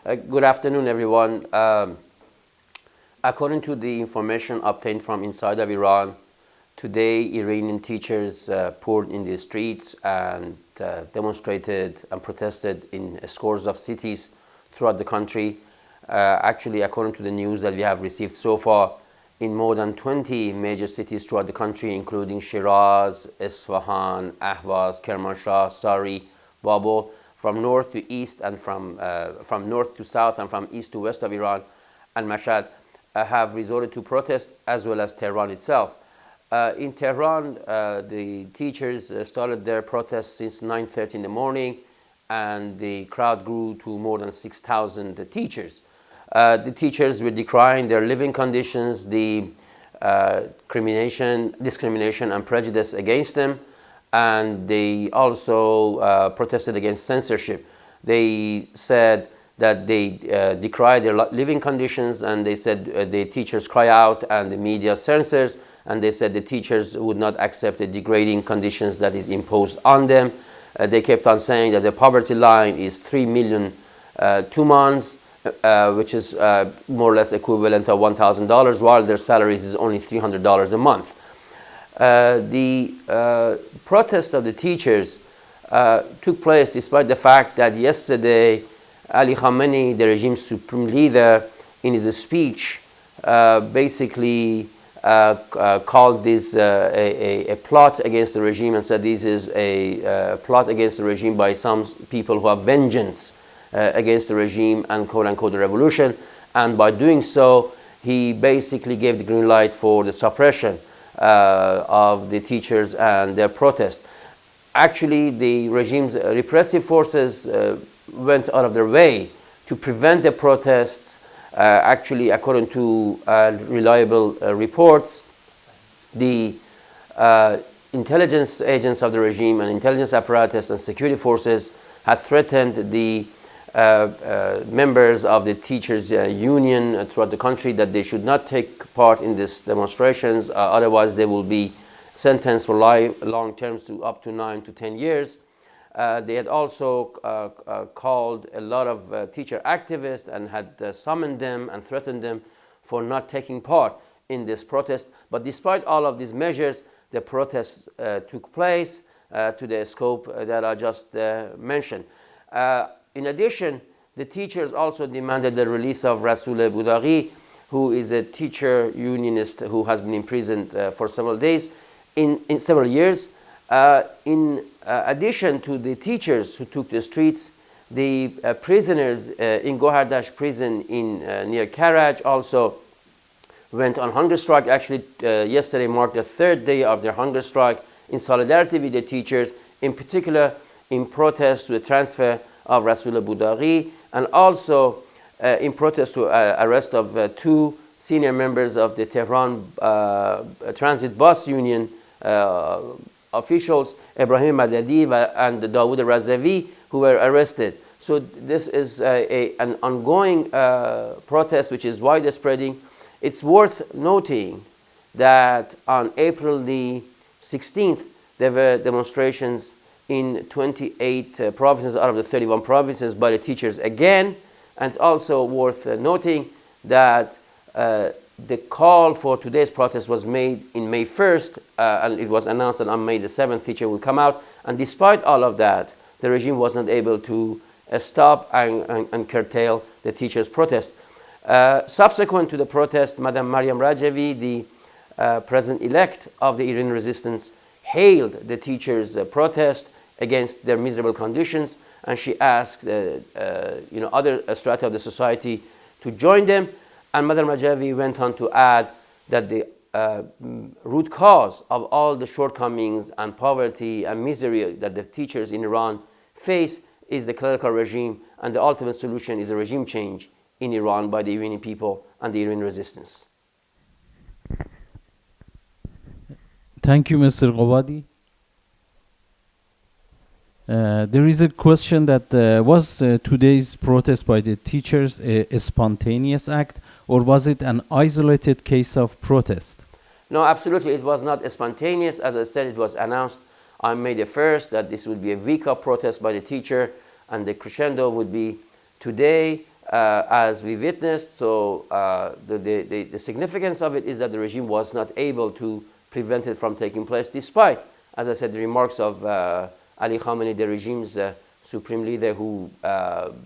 Good afternoon, everyone. According to the information obtained from inside of Iran, today Iranian teachers poured in the streets and demonstrated and protested in scores of cities throughout the country. Actually, according to the news that we have received so far, in more than 20 major cities throughout the country, including Shiraz, Isfahan, Ahvaz, Kermanshah, Sari, Babol, from north to east and from north to south and from east to west of Iran, and Mashhad have resorted to protest, as well as Tehran itself. In Tehran, the teachers started their protests since 9:30 in the morning, and the crowd grew to more than 6,000 teachers. The teachers were decrying their living conditions, the discrimination and prejudice against them, and they also protested against censorship. They said that they decry their living conditions, and they said the teachers cry out and the media censors, and they said the teachers would not accept the degrading conditions that is imposed on them. They kept on saying that the poverty line is 3 million tumans, which is more or less equivalent to $1,000, while their salaries is only $300 a month. The protest of the teachers took place despite the fact that yesterday Ali Khamenei, the regime's supreme leader, in his speech basically called this a plot against the regime, and said this is a plot against the regime by some people who have vengeance against the regime and quote-unquote the revolution. And by doing so, he basically gave the green light for the suppression of the teachers and their protest. Actually, the regime's repressive forces went out of their way to prevent the protests. Actually, according to reliable reports, the intelligence agents of the regime and intelligence apparatus and security forces had threatened the members of the teachers union throughout the country that they should not take part in these demonstrations, otherwise they will be sentenced for long terms to up to 9 to 10 years. They had also called a lot of teacher activists and had summoned them and threatened them for not taking part in this protest. But despite all of these measures, the protests took place to the scope that I just mentioned. In addition, the teachers also demanded the release of Rasoul Boudaghi, who is a teacher unionist who has been imprisoned for several days, in several years. In addition to the teachers who took the streets, the prisoners in Gohardash prison in near Karaj also went on hunger strike. Actually, yesterday marked the third day of their hunger strike in solidarity with the teachers, in particular in protest to the transfer of Rasoul Boudaghi, and also in protest to arrest of 2 senior members of the Tehran Transit Bus Union officials, Ibrahim Madadi and Dawood Razavi, who were arrested. So this is an ongoing protest which is widespreading. It's worth noting that on April the 16th, there were demonstrations in 28 provinces out of the 31 provinces by the teachers again. And it's also worth noting that the call for today's protest was made in May 1st, and it was announced that on May the 7th, teacher will come out. And despite all of that, the regime was not able to stop and curtail the teachers' protest. Subsequent to the protest, Madam Mariam Rajavi, the president-elect of the Iranian resistance, hailed the teachers' protest against their miserable conditions, and she asked other strata of the society to join them. And Madam Rajavi went on to add that the root cause of all the shortcomings and poverty and misery that the teachers in Iran face is the clerical regime, and the ultimate solution is a regime change in Iran by the Iranian people and the Iranian resistance. Thank you, Mr. Gobadi. There is a question that was today's protest by the teachers a spontaneous act, or was it an isolated case of protest? No, absolutely, it was not spontaneous. As I said, it was announced on May the 1st that this would be a week of protest by the teacher, and the crescendo would be today. as we witnessed. So the significance of it is that the regime was not able to prevent it from taking place, despite, as I said, the remarks of Ali Khamenei, the regime's supreme leader, who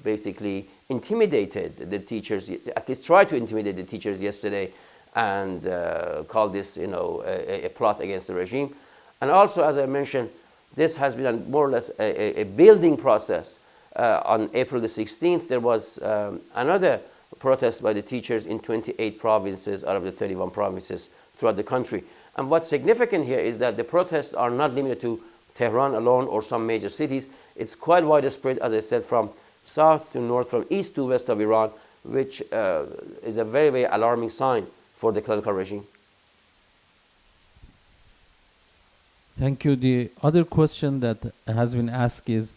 basically intimidated the teachers, at least tried to intimidate the teachers yesterday, and called this, a plot against the regime. And also, as I mentioned, this has been more or less a building process. On April the 16th, there was another protest by the teachers in 28 provinces out of the 31 provinces throughout the country. And what's significant here is that the protests are not limited to Tehran alone or some major cities. It's quite widespread, as I said, from south to north, from east to west of Iran, which is a very, very alarming sign for the clerical regime. Thank you. The other question that has been asked is,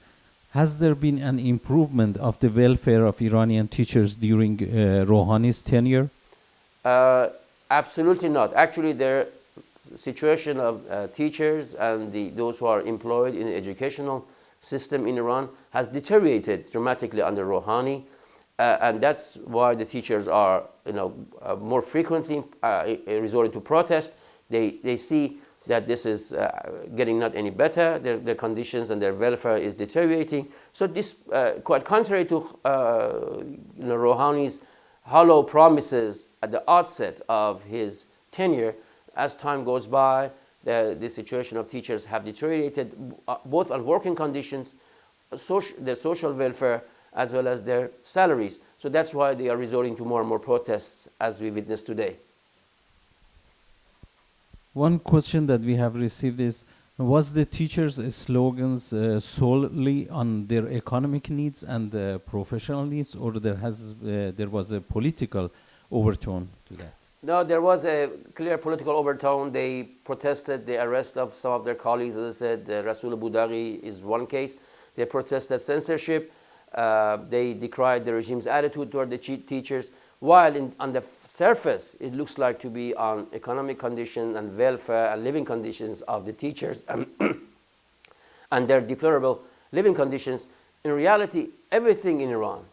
has there been an improvement of the welfare of Iranian teachers during Rouhani's tenure? Absolutely not. Actually, the situation of teachers and those who are employed in the educational system in Iran has deteriorated dramatically under Rouhani, and that's why the teachers are, more frequently resorting to protest. They see that this is getting not any better. Their conditions and their welfare is deteriorating. So this, quite contrary to Rouhani's hollow promises at the outset of his tenure, as time goes by, the situation of teachers have deteriorated, both on working conditions, their social welfare, as well as their salaries. So that's why they are resorting to more and more protests, as we witness today. One question that we have received is, was the teachers' slogans solely on their economic needs and professional needs, or there was a political overtone to that? No, there was a clear political overtone. They protested the arrest of some of their colleagues. As I said, Rasoul Boudaghi is one case. They protested censorship. They decried the regime's attitude toward the teachers, while on the surface, it looks like to be on economic conditions and welfare and living conditions of the teachers and their deplorable living conditions. In reality, everything in Iran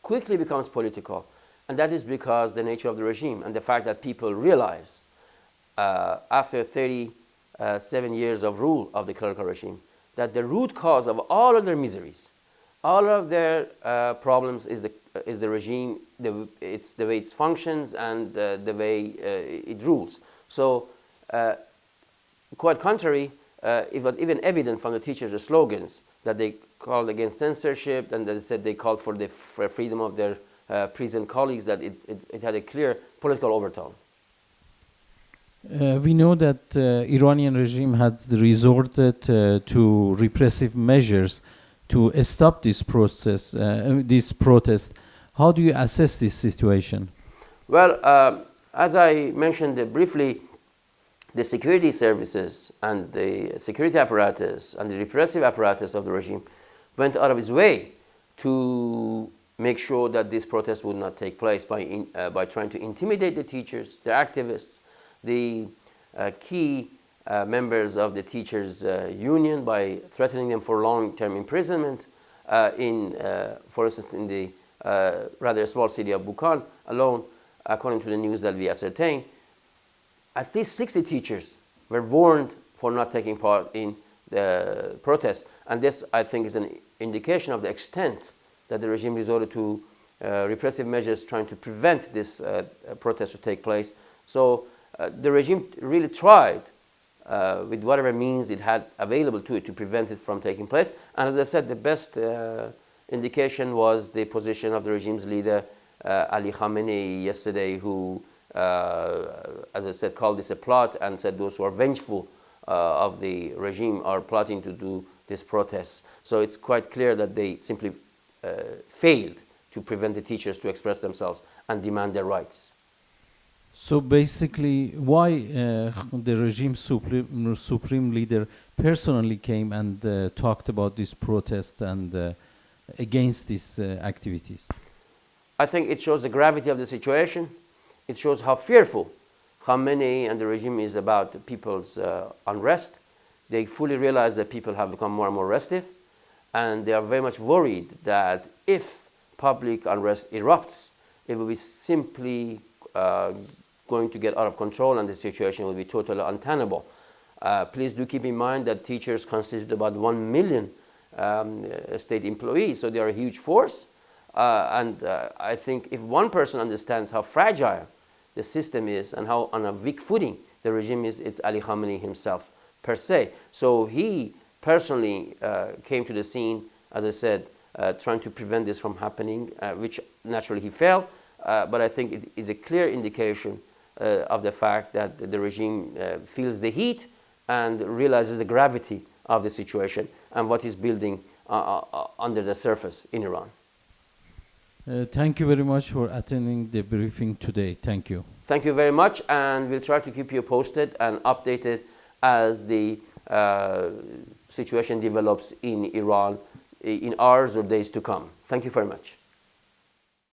quickly becomes political. And that is because the nature of the regime and the fact that people realize, after 37 years of rule of the clerical regime, that the root cause of all of their miseries, all of their problems is the regime, it's the way it functions and the way it rules. So, quite contrary, it was even evident from the teachers' slogans that they called against censorship, and they said they called for the freedom of their prison colleagues, that it had a clear political overtone. We know that Iranian regime has resorted to repressive measures to stop this process, this protest. How do you assess this situation? Well, as I mentioned briefly, the security services and the security apparatus and the repressive apparatus of the regime went out of its way to make sure that this protest would not take place by trying to intimidate the teachers, the activists, the key members of the teachers' union, by threatening them for long-term imprisonment. For instance, in the rather small city of Bukhan alone, according to the news that we ascertained, at least 60 teachers were warned for not taking part in the protest. And this, I think, is an indication of the extent that the regime resorted to repressive measures trying to prevent this protest to take place. So the regime really tried with whatever means it had available to it to prevent it from taking place. And as I said, the best indication was the position of the regime's leader, Ali Khamenei, yesterday, who, as I said, called this a plot and said those who are vengeful of the regime are plotting to do this protest. So it's quite clear that they simply failed to prevent the teachers to express themselves and demand their rights. So basically, why the regime's supreme leader personally came and talked about this protest and against these activities? I think it shows the gravity of the situation. It shows how fearful Khamenei and the regime is about people's unrest. They fully realize that people have become more and more restive, and they are very much worried that if public unrest erupts, it will be simply going to get out of control, and the situation will be totally untenable. Please do keep in mind that teachers constitute about 1 million state employees, so they are a huge force. I think if one person understands how fragile the system is and how on a weak footing the regime is, it's Ali Khamenei himself per se. So he personally came to the scene, as I said, trying to prevent this from happening, which naturally he failed. But I think it is a clear indication of the fact that the regime feels the heat and realizes the gravity of the situation and what is building under the surface in Iran. Thank you very much for attending the briefing today. Thank you. Thank you very much, and we'll try to keep you posted and updated as the situation develops in Iran in hours or days to come. Thank you very much.